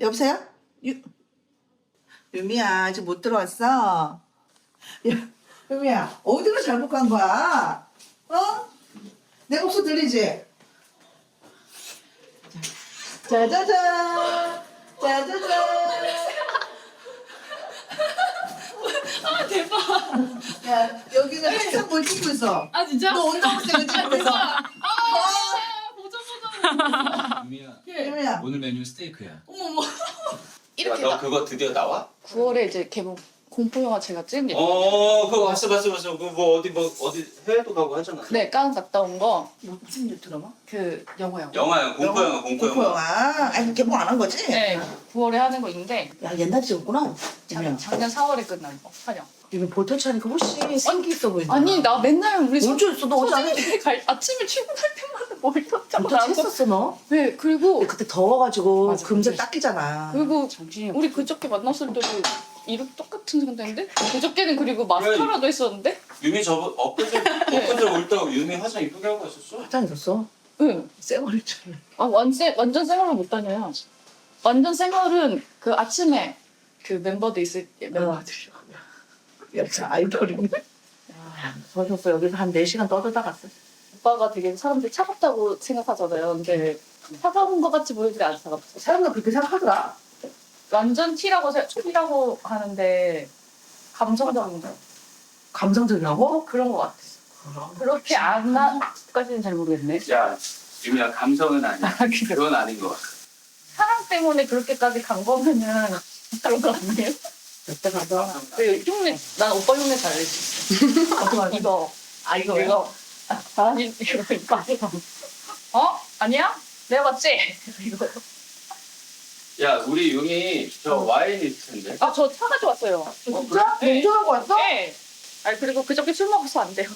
여보세요? 유미야, 아직 못 들어왔어? 유미야, 어디로 잘못 간 거야? 어? 내 목소리 들리지? 짜자잔! 짜자잔! 아 대박. 야, 여기는 항상 뭘 찍고 있어. 아 진짜? 너 온다고 생각 찍고 있어. 보자. 유미야, 유미야, 오늘 메뉴 스테이크야. 어머머. 야, 이렇게 너 막 그거 드디어 나와? 9월에 이제 개봉 공포 영화 제가 찍은 게 그거 봤어. 그거 뭐 어디 해외도 가고 하잖아. 네, 깐 갔다 온 거 무슨 일 드라마? 그 영화요. 영화야, 공포 영화. 공포 영화. 아니, 개봉 안 한 거지? 네, 9월에 하는 거 있는데 야, 옛날에 찍었구나. 유미야. 작년 4월에 끝난 거 촬영. 유미 볼터치 하니까 훨씬 생기 있어 보인다. 아니 나 맨날 우리 언제 했어? 너 어제 안 했지? 서진이 아침에 출근할 때마다 뭘 떴잖아. 볼터치 했었어, 너? 네, 그리고 그때 더워가지고 맞아, 금세 그때. 닦이잖아. 그리고 우리 그저께 만났을 때도 이렇게 똑같은 상태인데 그저께는 그리고 마스카라도 했었는데. 유미 저번 엊그제 올 때 유미 화장 이쁘게 하고 왔었어. 화장 있었어? 응. 쌩얼일 줄 알았네. 아 완전 생얼을 못 다녀요. 완전 생얼은 그 아침에 그 멤버들 있을 때 멤버들이. 역시 아이돌이네. 저희 오빠 여기서 한 4시간 떠들다 갔어. 오빠가 되게 사람들이 차갑다고 생각하잖아요. 근데 차가운 것 같이 보이지 않아 차갑어. 사람들 그렇게 생각하더라. 완전 T라고 하는데 감성적인 거. 감성적이라고? 그런 것 같아. 그렇게 안 나까지는 잘 모르겠네. 야, 유미야 감성은 아니야. 그건 아닌 것 같아. 사랑 때문에 그렇게까지 간 거면은 그런 거 아니에요? 몇대 가서. 그 흉내, 난 오빠 흉내 잘 낼 수 있어. 이거. 아, 이거 왜? 이거. 이거 많이 가. 어? 아니야? 내가 봤지? 이거. 야, 우리 유미 저 와인 있을 텐데. 아, 저 차 가져왔어요. 진짜? 네. 운전하고 왔어? 네. 아니, 그리고 그저께 술 먹어서 안 돼요.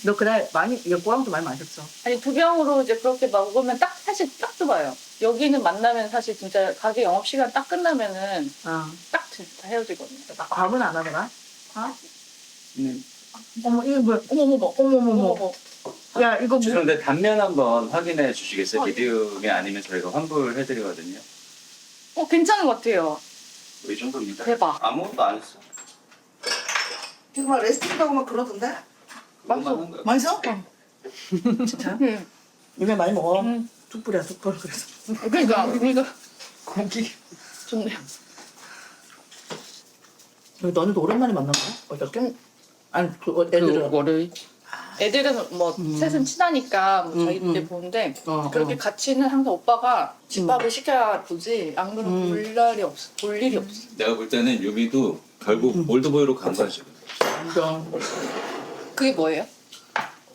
너 그날 많이, 꼬랑도 많이 마셨어. 아니, 두 병으로 이제 그렇게 먹으면 사실 딱 좋아요. 여기는 만나면 사실 진짜 가게 영업시간 딱 끝나면은 딱 진짜 헤어지거든요. 밥은 안 하더라? 음. 어머, 이거 뭐야? 어머머머. 어머머머. 야, 이거 뭐? 죄송한데 단면 한번 확인해 주시겠어요? 미디움이 아니면 저희가 환불해드리거든요. 괜찮은 것 같아요. 이 정도입니다. 대박. 아무것도 안 했어. 이거 막 레스토랑하고 막 그러던데? 그것만 한 거야. 맛있어? 진짜? 응. 유미 많이 먹어. 응. 툭불이야, 툭불. 그래서. 그러니까 고기. 좋네요. 너네도 오랜만에 만난 거야? 어저께? 아니, 애들은. 월요일. 애들은 뭐 셋은 친하니까 뭐 저희 음. 때 보는데 어, 그렇게 같이는 항상 오빠가 집밥을 시켜야 보지 안 그러면 볼 일이 없어. 내가 볼 때는 유미도 결국 올드보이로 간 거야 지금. 인정. 그게 뭐예요?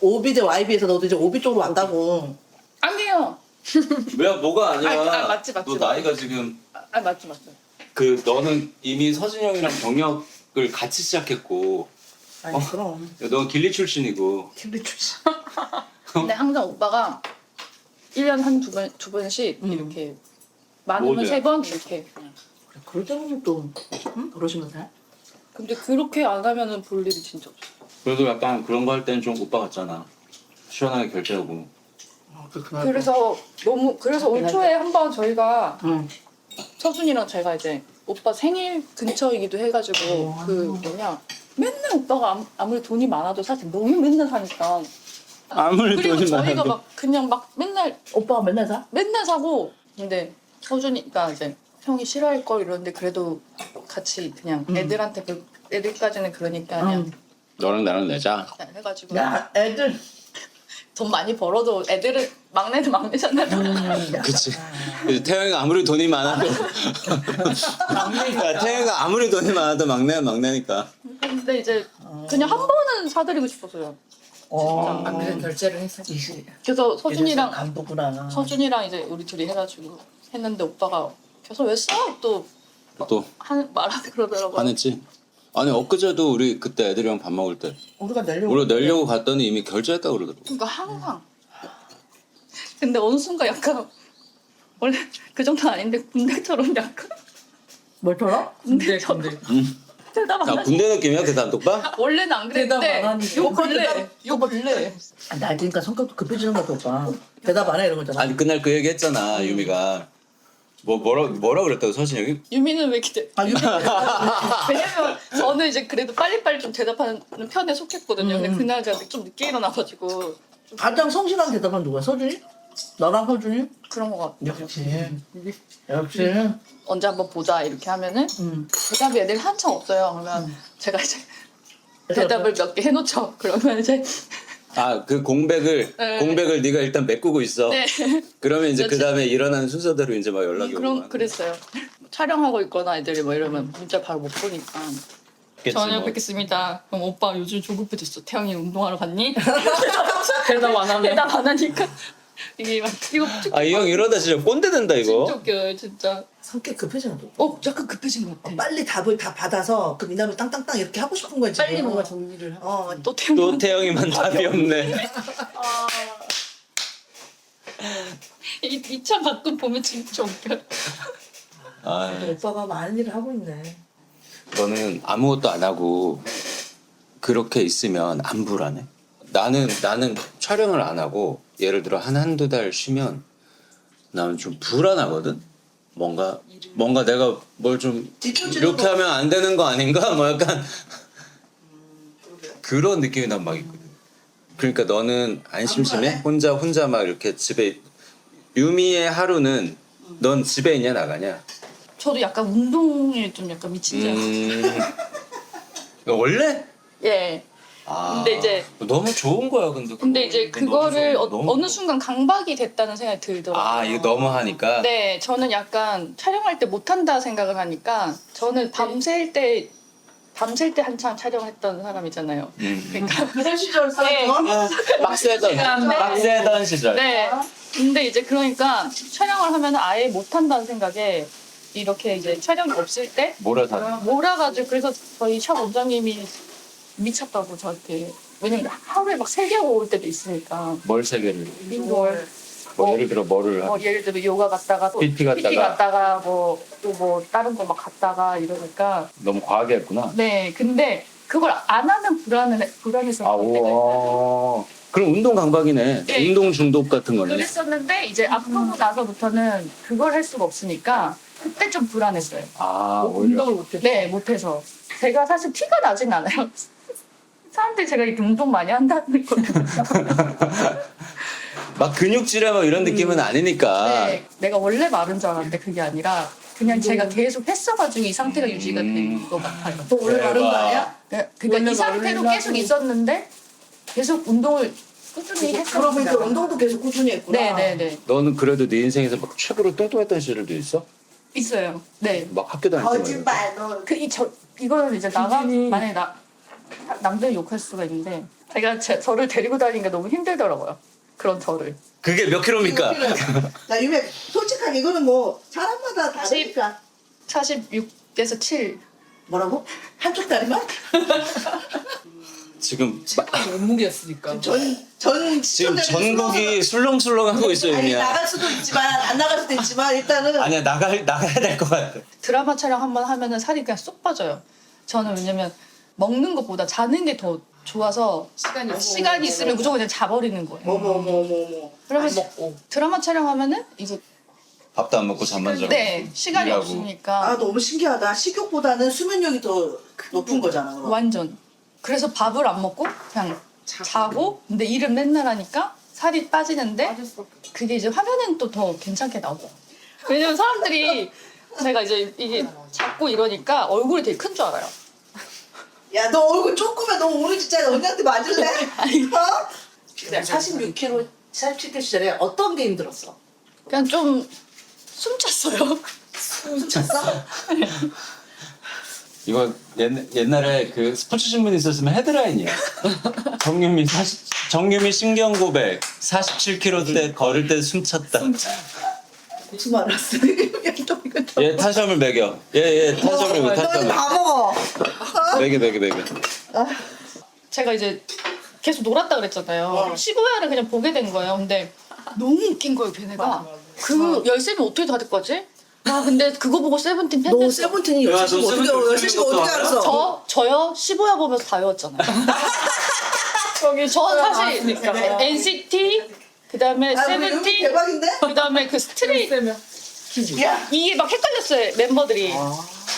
오비 대 YB에서 너도 이제 오비 쪽으로 왔다고. 아니에요. 왜 뭐가 아니야? 맞지. 너 나이가 지금 맞지. 그 너는 이미 서진이 형이랑 경력을 같이 시작했고, 아니, 그럼. 넌 길리 출신이고. 킬리 출신. 근데 항상 오빠가 1년 한 두 번씩 이렇게 많으면 뭐죠? 3번 이렇게 그냥. 그래, 그럴 때는 또, 응? 그러시면서 해? 근데 그렇게 안 하면은 볼 일이 진짜 없어. 그래도 약간 그런 거 할 때는 좀 오빠 같잖아. 시원하게 결제하고. 그날 그래서 올 초에 한번 저희가 응. 서준이랑 제가 이제 오빠 생일 근처이기도 해가지고 그 뭐냐 맨날 오빠가 아무리 돈이 많아도 사실 너무 맨날 사니까 아무리 그리고 저희가 막 그냥 막 맨날 오빠가 맨날 사? 사고 근데 서준이가 이제 형이 싫어할 걸 이러는데 그래도 같이 그냥 애들한테 애들까지는 그러니까 그냥 너랑 나랑 내자. 해가지고 야, 애들. 돈 많이 벌어도 애들은 막내는 막내잖아요. 그치. 태영이가 아무리 돈이 많아도. 태영이가 아무리 돈이 많아도 막내는 막내니까. 근데 이제 그냥 한 번은 사드리고 싶었어요. 아, 그래서 결제를 했어. 이시. 그래서 서준이랑 간부구나. 서준이랑 이제 우리 둘이 해가지고 했는데 오빠가 계속 왜 써? 또 말하고 그러더라고요. 화냈지? 아니 엊그제도 우리 그때 애들이랑 밥 먹을 때 우리가 내려고. 우리 내려고 갔더니 이미 결제했다고 그러더라고. 그러니까 항상. 근데 어느 순간 약간 원래 그 정도는 아닌데 군대처럼 약간 뭘처럼? 군대처럼 대답 안 야 하지. 군대 느낌이야 그 단톡방? 원래는 안 그랬는데 대답 안 하는데. 요 근래 아, 나이 드니까 성격도 급해지는 것 같아, 오빠. 대답 안 해, 이런 거잖아. 아니 그날 그 얘기 했잖아 유미가. 뭐라 그랬다고 서진영이? 유미는 왜 기대? 아 유미. 왜냐면 저는 이제 그래도 빨리빨리 좀 대답하는 편에 속했거든요. 근데 그날 제가 좀 늦게 일어나가지고 좀 가장 성실한 대답은 누구야? 서준이? 너랑 서준이? 그런 것 같아요. 역시. 언제 한번 보자 이렇게 하면은 대답이 애들 한참 없어요. 그러면 제가 이제 대답을 몇 개 해놓죠. 그러면 이제 그 공백을 네. 네가 일단 메꾸고 있어. 네. 그러면 이제 그 다음에 일어나는 순서대로 이제 막 연락이 오고. 그랬어요. 촬영하고 있거나 애들이 뭐 이러면 문자 바로 못 보니까. 저녁 뭐. 뵙겠습니다. 그럼 오빠 요즘 조급해졌어. 태영이 운동하러 갔니? 대답 안 하면. 대답 안 하니까. 이게 막 이거 이 형 이러다 진짜 꼰대 된다 이거. 진짜 웃겨요 진짜. 성격 급해지나 너? 약간 급해진 것 같아. 빨리 답을 다 받아서 그 미남을 땅땅땅 이렇게 하고 싶은 거지. 빨리 뭔가 정리를 하고. 또 또 태영이 태영이만 답이 없네. 이참 가끔 보면 진짜 웃겨. 오빠가 많은 일을 하고 있네. 너는 아무것도 안 하고 그렇게 있으면 안 불안해? 나는 촬영을 안 하고 예를 들어 한두 달 쉬면 나는 좀 불안하거든. 뭔가 내가 뭘 좀 이렇게 하면 안 되는 거 아닌가? 뭐 약간 그런 느낌이 난 막 있거든. 그러니까 너는 안 심심해? 혼자 막 이렇게 집에 유미의 하루는 넌 집에 있냐 나가냐? 저도 약간 운동에 좀 약간 미친 줄 원래? 예. 근데 이제 너무 좋은 거야 근데 이제 그거를 어느 순간 강박이 됐다는 생각이 들더라고요. 이거 너무 하니까. 네, 저는 약간 촬영할 때 못한다 생각을 하니까 저는 밤샐 때 한참 촬영을 했던 사람이잖아요. 그러니까 그런 시절 네. 막 세던 시절. 네. 근데 이제 그러니까 촬영을 하면 아예 못한다는 생각에 이렇게 이제 촬영이 없을 때 몰아가지고 그래서 저희 샵 원장님이 미쳤다고 저한테. 왜냐면 하루에 막 3개 하고 올 때도 있으니까. 뭘 세 개를? 뭘. 예를 들어 뭐를 예를 들어 요가 갔다가 또 PT 갔다가 뭐 다른 거 막 갔다가 이러니까. 너무 과하게 했구나. 네. 근데 그걸 안 하면 불안해서 그럴 때가 있어요. 그럼 운동 강박이네. 네. 운동 중독 같은 거네. 그랬었는데 이제 아프고 나서부터는 그걸 할 수가 없으니까 그때 좀 불안했어요. 오히려. 운동을 못해서. 네, 못해서. 제가 사실 티가 나진 않아요. 사람들이 제가 이렇게 운동 많이 한다는 걸. 막 근육질하고 이런 느낌은 아니니까. 네, 내가 원래 마른 줄 알았는데 그게 아니라 그냥 제가 계속 했어가지고 이 상태가 유지가 된 것 같아요. 너 원래 마른 거 아니야? 그러니까 이 상태로 계속 있었는데 계속 운동을 꾸준히 했어요. 그러면 이제 운동도 계속 꾸준히 했구나. 네네네. 너는 그래도 네 인생에서 막 최고로 뚱뚱했던 시절도 있어? 있어요. 네. 막 학교 다닐 때. 거짓말 너. 이거는 이제 만약에 남들 욕할 수가 있는데 제가 저를 데리고 다니는 게 너무 힘들더라고요. 그런 저를. 그게 몇 킬로입니까? 나 유미 솔직하게 이거는 뭐 사람마다 다르니까. 46에서 7. 뭐라고? 한쪽 다리만? 지금 몸무게였으니까. 지금 지금 전국이 술렁술렁하고 있어요, 아니 유미야. 나갈 수도 있지만 안 나갈 수도 있지만 일단은 아니야 나가야 될 것 같아. 드라마 촬영 한번 하면은 살이 그냥 쏙 빠져요. 저는 왜냐면 먹는 것보다 자는 게 더 좋아서 시간이 있으면 무조건 그냥 자버리는 거예요. 어머. 그러면 드라마 촬영하면은 이제 밥도 안 먹고 잠만 자고. 네 시간이 일하고. 없으니까 아 너무 신기하다. 식욕보다는 수면력이 더 높은 거잖아. 그럼. 완전. 그래서 밥을 안 먹고 그냥 자고 근데 일은 맨날 하니까 살이 빠지는데 그게 이제 화면엔 또 더 괜찮게 나오고. 왜냐면 사람들이 제가 이제 이게 작고 이러니까 얼굴이 되게 큰 줄 알아요. 야 너 얼굴 조그매. 너 오늘 진짜 언니한테 맞을래? 어? 46kg, 47kg 시절에 어떤 게 힘들었어? 그냥 좀 숨찼어요. 찼어? 이거 옛날에 그 스포츠 신문 있었으면 헤드라인이야. 정유미 신경 고백 47kg 때 걸을 때 숨찼다. 무슨 알았어? 얘 탄수화물 먹여. 얘 탄수화물 먹여. 너는 다 먹어. 먹여. 제가 이제 계속 놀았다 그랬잖아요. 15회를 그냥 보게 된 거예요. 근데 너무 웃긴 거예요, 걔네가. 그 열심히 어떻게 다 됐거지? 근데 그거 보고 세븐틴 팬 너 됐어. 세븐틴이 야, 열심히 너 어떻게 세븐틴 어떻게 알았어? 저요 15회 보면서 다 외웠잖아요. 저는 사실 NCT 그다음에 아, 우리 세븐틴 대박인데? 그다음에 그 스트레이트 야. 이게 막 헷갈렸어요 멤버들이.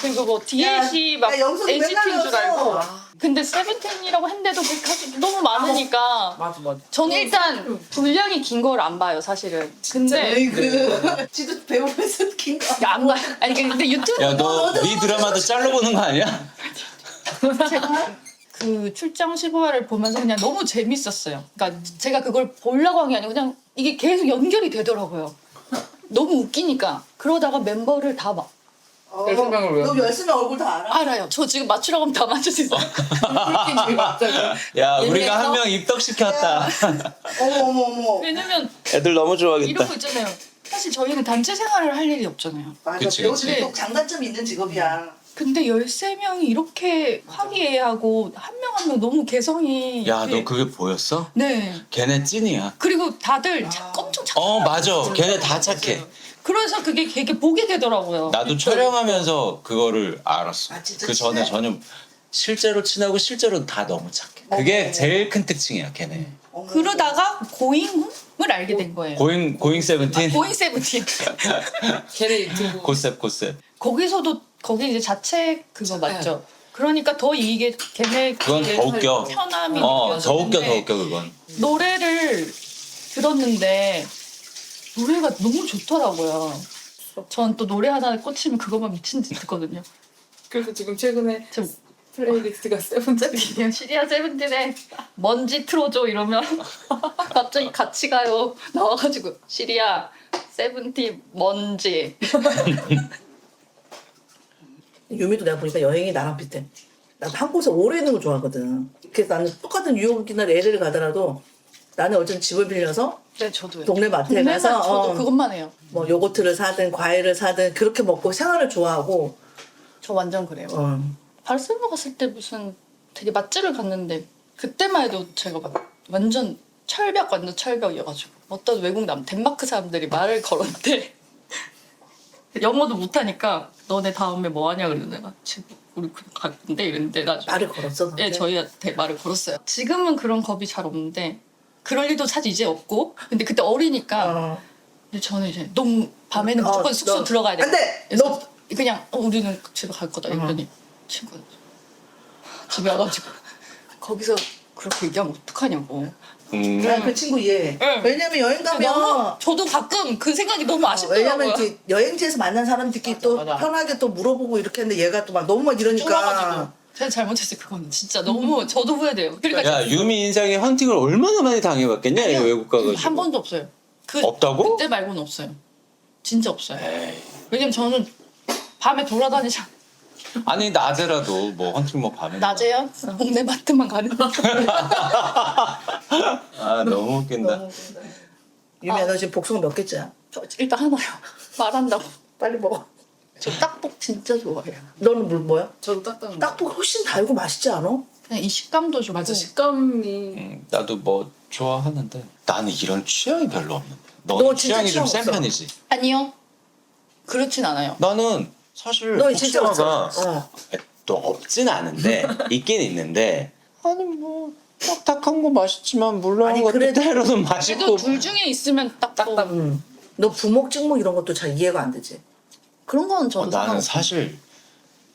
그리고 뭐 DLC 막 야, 영석이 NCT인 줄 맨날 알고. 넣었어. 근데 세븐틴이라고 했는데도 그 가수 너무 많으니까. 맞아. 저는 일단 분량이 긴 걸 안 봐요 사실은. 근데 에이그. 지도 배우면서 긴 거. 안 봐요. 아니 근데 유튜브 야너 네 드라마도 짤로 보는 거 아니야? 제가 그 출장 15화를 보면서 그냥 너무 재밌었어요. 그러니까 제가 그걸 보려고 한 게 아니고 그냥 이게 계속 연결이 되더라고요. 너무 웃기니까. 그러다가 멤버를 다 막 10명을 왜? 너 10명 얼굴 다 알아? 알아요. 저 지금 맞추라고 하면 다 맞출 수 있어요. 야 옛날에서- 우리가 한 명 입덕시켰다. 어머. 왜냐면 애들 너무 좋아하겠다. 이런 거 있잖아요. 사실 저희는 단체 생활을 할 일이 없잖아요. 맞아. 그치, 배우들이 그치. 꼭 장단점 있는 직업이야. 근데 13명이 이렇게 화기애애하고 한 명 한 명 너무 개성이 야 너 그게 보였어? 네. 걔네 찐이야. 그리고 다들 엄청 착해. 맞아. 걔네 다 착해. 그래서 그게 되게 보게 되더라고요. 나도 촬영하면서 그거를 알았어. 아, 진짜 그 전에 친해? 전혀 실제로 친하고 실제로는 다 너무 착해. 그게 제일 큰 특징이야 걔네. 어머. 그러다가 고잉을 알게 된 거예요. 고잉 세븐틴. 고잉 세븐틴. 걔네 유튜브. 고셉. 거기서도 거기 이제 자체 그거 맞죠? 그러니까 더 이게 걔네 그건 더 웃겨. 편함이 더 웃겨 느껴지는데 그건. 노래를 들었는데 노래가 너무 좋더라고요. 전 또 노래 하나에 꽂히면 그것만 미친 듯이 듣거든요. 그래서 지금 최근에 저 플레이리스트가 세븐틴. 그냥 시리아 세븐틴에 먼지 틀어줘 이러면 갑자기 같이 가요 나와가지고 시리아 세븐틴 먼지. 유미도 내가 보니까 여행이 나랑 비슷해. 나도 한 곳에 오래 있는 거 좋아하거든. 그래서 나는 똑같은 뉴욕이나 LA를 가더라도 나는 어쨌든 집을 빌려서 네 저도요. 동네 마트에 동네만 가서 저도 그것만 해요. 뭐 요거트를 사든 과일을 사든 그렇게 먹고 생활을 좋아하고 저 완전 그래요. 어. 바르셀로나 갔을 때 무슨 되게 맛집을 갔는데 그때만 해도 제가 막 완전 철벽이어가지고 어떤 외국 덴마크 사람들이 말을 걸었는데 영어도 못하니까 너네 다음에 뭐 하냐 그러는데 내가 지금 우리 그냥 갈 건데 이랬는데 나중에 말을 걸었어. 네 저희한테 말을 걸었어요. 지금은 그런 겁이 잘 없는데 그럴 일도 사실 이제 없고 근데 그때 어리니까 어. 근데 저는 이제 너무 밤에는 무조건 숙소 들어가야 돼. 안 돼. 그래서 그냥 우리는 집에 갈 거다 이러더니 친구가 집에 와가지고 거기서 그렇게 얘기하면 어떡하냐고. 난 그 친구 이해해. 응. 왜냐면 여행 가면 너무 저도 가끔 그 생각이 너무 아쉽더라고요. 왜냐면 이제 여행지에서 만난 사람들끼리 또 맞아. 편하게 또 물어보고 이렇게 했는데 얘가 또 막 너무 막 이러니까 쫄아가지고 제가 잘못했어요 그거는 진짜 너무 저도 후회돼요. 그러니까 야 유미 인상에 헌팅을 얼마나 많이 당해봤겠냐 아니요. 외국 가가지고. 한 번도 없어요. 없다고? 그때 말고는 없어요. 진짜 없어요. 에이. 왜냐면 저는 밤에 돌아다니자. 아니 낮에라도 뭐 헌팅 뭐 밤에. 낮에요? 동네 마트만 가는. 아 너무 웃긴다. 유미야 너 지금 복숭아 몇 개째야? 저 일단 하나요. 말한다고. 빨리 먹어. 저 딱복 진짜 좋아해요. 너는 뭐야? 저도 딱딱한 거. 딱복 훨씬 달고 맛있지 않아? 그냥 이 식감도 좋고. 맞아 식감이. 나도 뭐 좋아하는데 나는 이런 취향이 별로 없는데. 너 너는 진짜 취향이 좀 취향 센 없어. 편이지. 아니요. 그렇진 않아요. 나는 사실 너 진짜 복숭아가 없어. 또 없진 않은데 있긴 있는데 아니 뭐 딱딱한 거 맛있지만 물렁한 아니, 것도 그래도- 때로는 그래도 맛있고. 둘 중에 있으면 딱복. 응. 너 부먹 찍먹 이런 것도 잘 이해가 안 되지? 그런 거는 저도 나는 상관없어요. 사실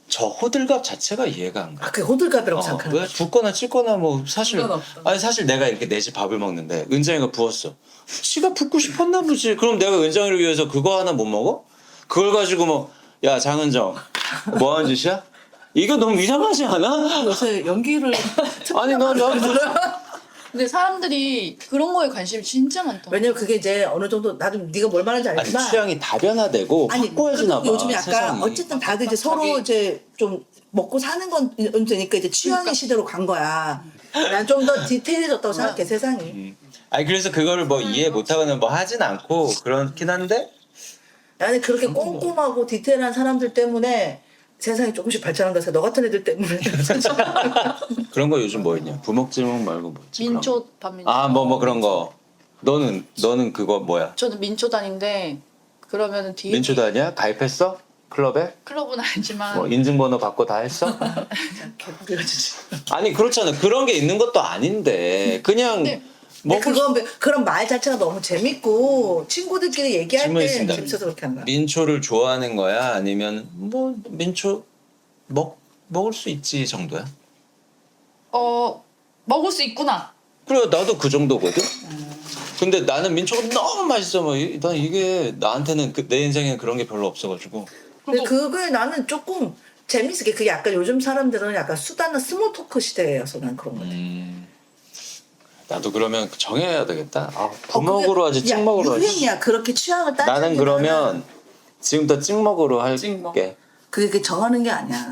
저 호들갑 자체가 이해가 안 가. 아 그게 호들갑이라고 생각하는 왜 거야. 붓거나 찔거나 뭐 사실 그건 없다. 아니 사실 내가 이렇게 내 집 밥을 먹는데 은정이가 부었어. 지가 붓고 싶었나 보지. 그럼 내가 은정이를 위해서 그거 하나 못 먹어? 그걸 가지고 뭐 야 장은정 뭐 하는 짓이야? 이거 너무 이상하지 않아? 요새 연기를 아니 난 근데 사람들이 그런 거에 관심이 진짜 많더라고요. 왜냐면 그게 이제 어느 정도 나도 네가 뭘 말하는지 아니 알지만 취향이 다변화되고 확고해지나 봐. 그리고 요즘 약간 세상이. 어쨌든 다들 이제 서로 이제 좀 먹고 사는 건 되니까 이제 취향의 시대로 간 거야. 난 좀 더 디테일해졌다고 생각해 세상이. 아니 그래서 그거를 뭐 이해 못하거나 뭐 하진 않고 그렇긴 한데 나는 그렇게 꼼꼼하고 디테일한 사람들 때문에 세상이 조금씩 발전한 거야. 너 같은 애들 때문에. 그런 거 요즘 뭐 있냐? 부먹지먹 말고 뭐 있지? 민초 반민초. 아뭐 그런 거. 너는 그거 뭐야? 저는 민초단인데 그러면은 뒤에 민초단이야? 가입했어? 클럽에? 클럽은 아니지만 뭐 인증번호 받고 다 했어? 개구리가 진짜. 아니 그렇잖아. 그런 게 있는 것도 아닌데 그냥 네. 근데 먹을 그런 말 자체가 너무 재밌고 친구들끼리 얘기할 질문 때 있습니다. 재밌어서 그렇게 하는 거야. 민초를 좋아하는 거야? 아니면 뭐 민초 먹을 수 있지 정도야? 먹을 수 있구나. 그래 나도 그 정도거든. 근데 나는 민초가 너무 맛있어. 난 이게 나한테는 내 인생에 그런 게 별로 없어가지고. 근데 그게 나는 조금 재밌게 그게 약간 요즘 사람들은 약간 수다나 스몰 토크 시대여서 난 그런 거 같아. 나도 그러면 정해야 되겠다. 부먹으로 하지 야, 찍먹으로 하지. 유행이야. 그렇게 취향을 따지는 나는 그러면 지금부터 찍먹으로 할게. 찍먹. 그게 정하는 게 아니야.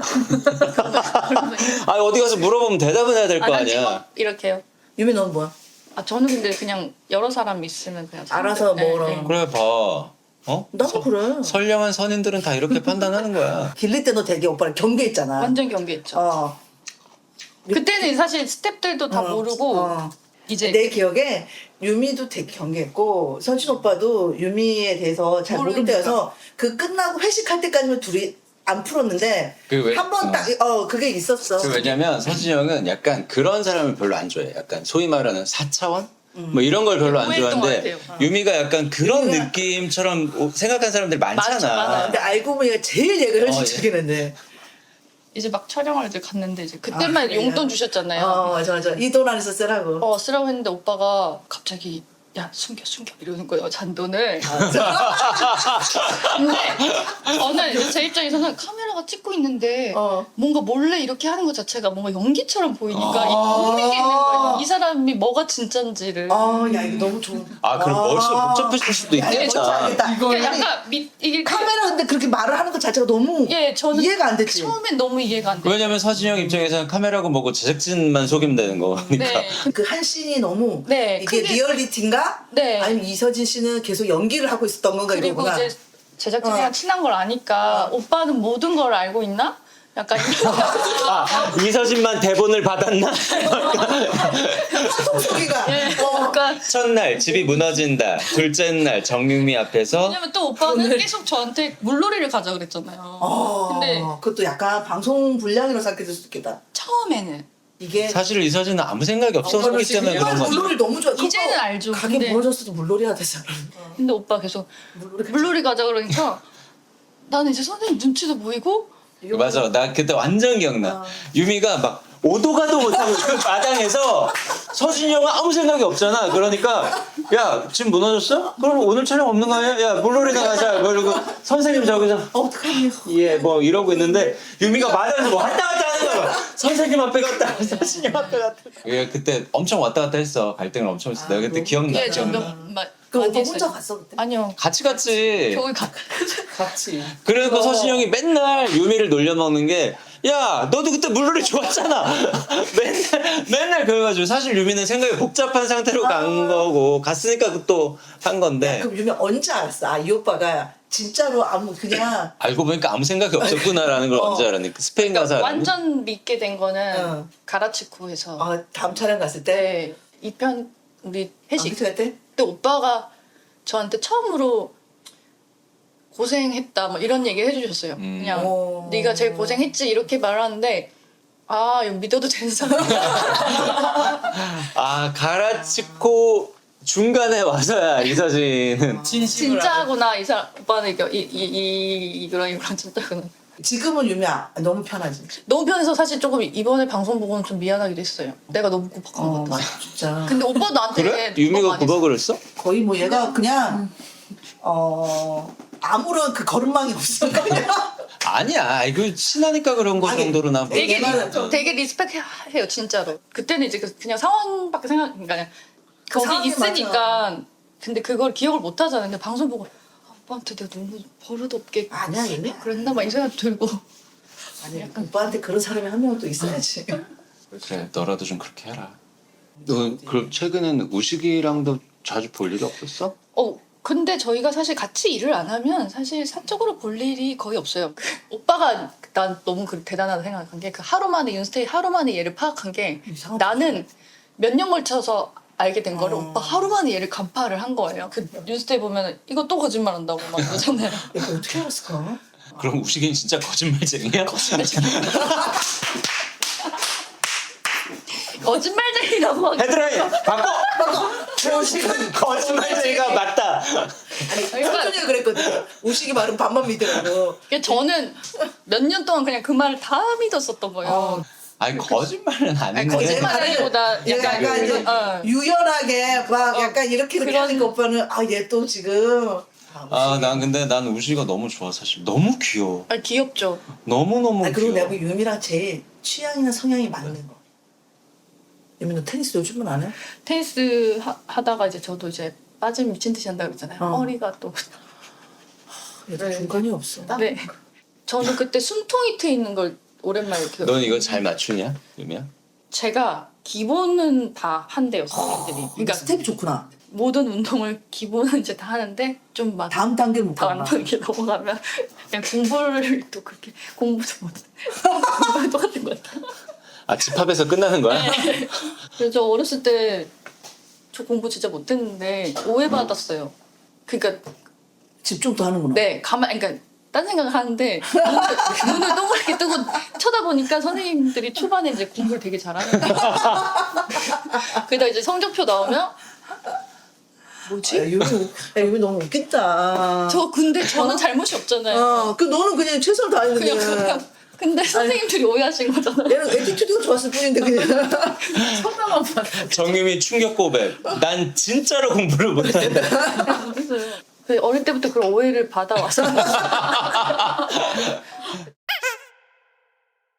어디 가서 물어보면 대답은 해야 될 거 난 아니야. 찍어 이렇게요. 유미 넌 뭐야? 저는 근데 그냥 여러 사람 있으면 그냥 알아서 네, 뭐라. 네. 그래 봐. 나도 그래. 선량한 선인들은 다 이렇게 판단하는 거야. 길릴 때 너 되게 오빠랑 경계했잖아. 완전 경계했죠. 어. 그때는 사실 스탭들도 다 모르고 이제 내 기억에 유미도 되게 경계했고 선신 오빠도 유미에 대해서 잘 모를 모르니까. 때여서 그 끝나고 회식할 때까지는 둘이 안 풀었는데 그 한 번 딱 그게 있었어. 왜냐면 서진이 형은 약간 그런 사람을 별로 안 좋아해. 약간 소위 말하는 4차원? 뭐 이런 걸 별로 안 오해했던 좋아하는데 것 같아요. 유미가 약간 그런 유미가- 느낌처럼 생각하는 사람들이 많잖아. 많아요. 근데 알고 보니까 제일 얘가 예. 현실적이긴 했네. 이제 막 촬영을 이제 갔는데 이제 그때만 그래요? 용돈 주셨잖아요. 맞아. 이 돈 안에서 쓰라고. 쓰라고 했는데 오빠가 갑자기 야 숨겨 이러는 거예요 잔돈을. 근데 저는 이제 제 입장에서는 카메라가 찍고 있는데 뭔가 몰래 이렇게 하는 것 자체가 뭔가 연기처럼 보이니까 이 고민이 있는 거예요. 이 사람이 뭐가 진짠지를. 야 이거 너무 좋은. 그럼 머릿속 복잡해질 수도 뭔지 있겠다. 알겠다. 그러니까 아니, 약간 이게 카메라 근데 그렇게 말을 하는 것 자체가 너무 저는 이해가 안 됐지. 처음엔 너무 이해가 안 돼. 왜냐면 서진이 형 입장에서는 카메라고 뭐고 제작진만 속이면 되는 거니까. 네. 그 한 씬이 너무 네, 이게 그게- 리얼리티인가? 네. 아니면 이서진 씨는 계속 연기를 하고 있었던 건가 그리고 이러구나. 이제 제작진이랑 친한 걸 아니까 오빠는 모든 걸 알고 있나? 약간 이런. 이서진만 대본을 받았나? 소기가 약간 첫날 집이 무너진다. 둘째 날 정유미 앞에서 왜냐면 또 오빠는 계속 저한테 물놀이를 가자 그랬잖아요. 근데 그것도 약간 방송 분량으로 생각했을 수도 있겠다. 처음에는 이게 사실 이서진은 아무 생각이 없었기 때문에 그런 거지. 물놀이 너무 좋아. 이제는 알죠. 가게 근데- 무너졌어도 물놀이 하대잖아. 근데 오빠 계속 물놀이 가자 그러니까 나는 이제 선생님 눈치도 보이고 맞아. 나 그때 완전 기억나. 유미가 막 오도 가도 못하고 그 마당에서 서진이 형은 아무 생각이 없잖아. 그러니까 야 지금 무너졌어? 그럼 오늘 촬영 없는 거 아니야? 야 물놀이나 가자. 그리고 선생님 저기서 어떡하니? 예 뭐 이러고 있는데 유미가 마당에서 뭐 왔다 갔다 하는 거야. 선생님 앞에 갔다 서진이 앞에 갔다. 예, 그때 엄청 왔다 갔다 했어. 갈등을 엄청 했어. 내가 그때 기억나. 예, 기억나. 그럼 많이 오빠 했어요. 혼자 갔어 그때? 아니요. 같이 갔지. 겨울 같이. 그러니까 서진이 형이 맨날 유미를 놀려먹는 게 야 너도 그때 물놀이 좋았잖아. 맨날 그래가지고 사실 유미는 생각이 복잡한 상태로 간 거고 갔으니까 또 한 건데 그럼 유미 언제 알았어? 이 오빠가 진짜로 아무 그냥 알고 보니까 아무 생각이 없었구나라는 걸 언제 알았니? 그 스페인 가서 알았니? 완전 믿게 된 거는 어. 가라치코에서 다음 촬영 갔을 때. 네, 2편 우리 회식 할 때? 그때 오빠가 저한테 처음으로 고생했다 뭐 이런 얘기 해주셨어요. 그냥 오. 네가 제일 고생했지 이렇게 말하는데 이거 믿어도 되는 사람. 가라치코 중간에 와서야 이서진은 진짜구나 이 사람 오빠는 이거랑 진짜구나. 지금은 유미 너무 편하지. 너무 편해서 사실 조금 이번에 방송 보고는 좀 미안하기도 했어요. 내가 너무 구박한 것 같아서. 맞아 진짜. 근데 오빠도 나한테 그래? 구박 유미가 많이 했어. 구박을 했어? 거의 뭐 얘가 그냥 아무런 그 거름망이 없어. 그냥. 아니야. 이거 친하니까 그런 거 아니, 정도로 나 되게 얘는 되게 리스펙해요 진짜로. 그때는 이제 그냥 상황밖에 그러니까 거기 상황이 있으니까 근데 그걸 기억을 못 하잖아요. 근데 방송 보고 오빠한테 내가 너무 버릇없게 아니야 얘네. 그랬나 막 이 생각 들고. 아니 오빠한테 그런 사람이 한 명 또 있어야지. 그래 너라도 좀 그렇게 해라. 너 그럼 최근에는 우식이랑도 자주 볼 일이 없었어? 근데 저희가 사실 같이 일을 안 하면 사실 사적으로 볼 일이 거의 없어요. 오빠가 난 너무 대단하다 생각한 게 그 하루 만에 윤스테이 하루 만에 얘를 파악한 게 이상하다. 나는 몇 년 걸쳐서 알게 된 거를 오빠 하루 만에 얘를 간파를 한 거예요. 그 윤스테이 보면 이거 또 거짓말 한다고 막 그러잖아요. 이거 어떻게 알았을까? 그럼 우식이는 진짜 거짓말쟁이야? 거짓말쟁이라고 하기. 헤드라인 바꿔. 거짓말쟁이가 맞다. 아니 그러니까- 천준이가 그랬거든. 우식이 말은 반만 믿으라고. 그러니까 저는 몇 년 동안 그냥 그 말을 다 믿었었던 거예요. 아니 거짓말은 아니, 아닌데. 거짓말하기보다 얘가 약간 약간 이제 어. 유연하게 막 어, 약간 이렇게 그런- 하니까 오빠는 아 얘 또 지금 난 근데 난 우식이가 너무 좋아 사실. 너무 귀여워. 아, 귀엽죠. 너무 너무 아니 그리고 귀여워. 내가 보기 유미랑 제일 취향이나 성향이 맞는 거. 유미 너 테니스 요즘은 안 해? 테니스 하다가 이제 저도 이제 빠지면 미친 듯이 한다 그랬잖아요. 어. 허리가 또. 얘도 네. 중간이 없어. 네. 저는 그때 숨통이 트여 있는 걸 오랜만에 넌 이거 잘 맞추냐, 유미야? 제가 기본은 다 한대요 선생님들이. 그러니까 그러니까 스텝이 좋구나. 모든 운동을 기본은 이제 다 하는데 좀 막 다음 단계를 못 다음 가나. 단계 넘어가면 그냥 공부를 또 그렇게 공부도 못. 공부랑 똑같은 것 같아요. 아 집합에서 끝나는 거야? 그래서 저 어렸을 때 저 공부 진짜 못했는데 오해받았어요. 그러니까 집중도 하는구나. 네 가만 그러니까 딴 생각을 하는데 눈을 동그랗게 뜨고 쳐다보니까 선생님들이 초반에 이제 공부를 되게 잘하는 거예요. 그러다 이제 성적표 나오면 뭐지? 유미 너무 웃긴다. 저 근데 저는 잘못이 없잖아요. 그 너는 그냥 최선을 다했는데. 그냥 근데 선생님들이 오해하신 거잖아요. 얘는 에티튜드가 좋았을 뿐인데 그냥. 성명만 봐. 정유미 충격 고백. 난 진짜로 공부를 못해. 모르겠어요. 어릴 때부터 그런 오해를 받아왔어요.